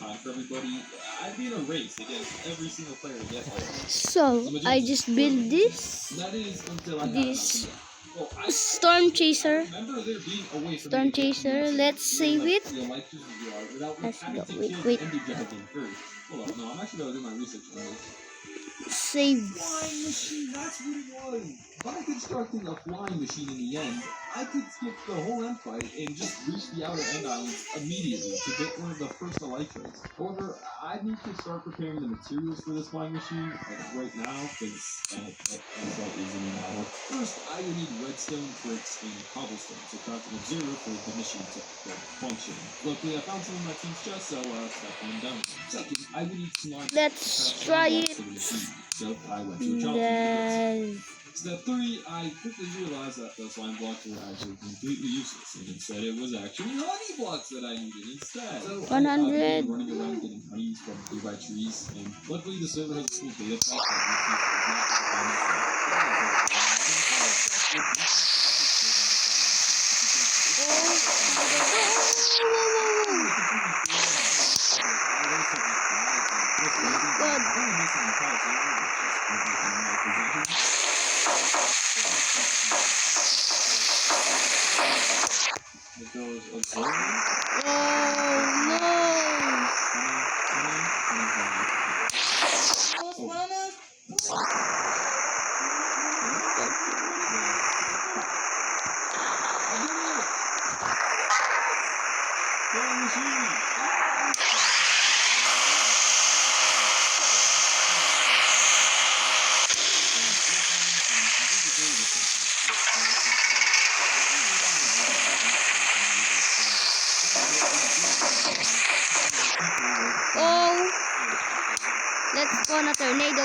time for everybody, I'd be in a race against every single player to get there. So I just built this. That is until I This well, storm chaser. remember there being a way for Storm chaser. Let's save it. Let's go. Wait. Hold on, no, I'm actually gonna do my research on this. Save. Flying machine, that's what it was. By constructing a flying machine in the end, I could skip the whole end fight and just reach the outer end islands immediately to get one of the first elytras. However, I need to start preparing the materials for this flying machine right now, because that fight is in an hour. First, I would need redstone, bricks, and cobblestone to craft an observer for the machine to function. Luckily, I found some in my team's chest, so step one down. Second, I would need slime. Let's try it. So I went to a job. Step 3, I quickly realized that the slime blocks were actually completely useless, and instead it was actually honey blocks that I needed instead. So 100. I began running around getting honeys from nearby trees, and luckily the server has a cool data type Let's go on a tornado.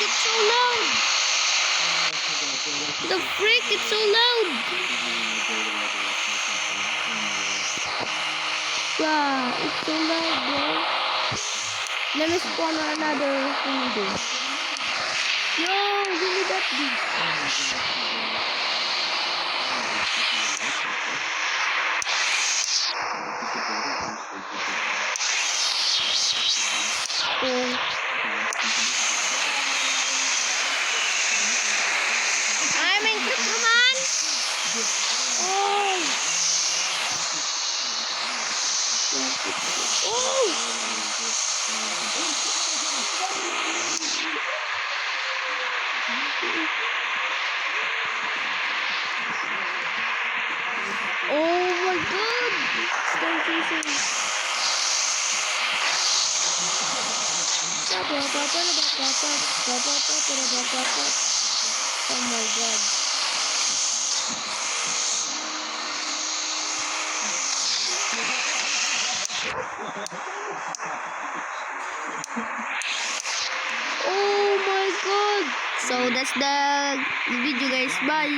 It's so loud. The freak, it's so loud. Yeah, it's so loud, bro. Let me spawn another window. Yo, give me that beast. I'm in Superman. Oh my god! Storm chasing. Oh my god. Oh my god. So that's the video guys. Bye.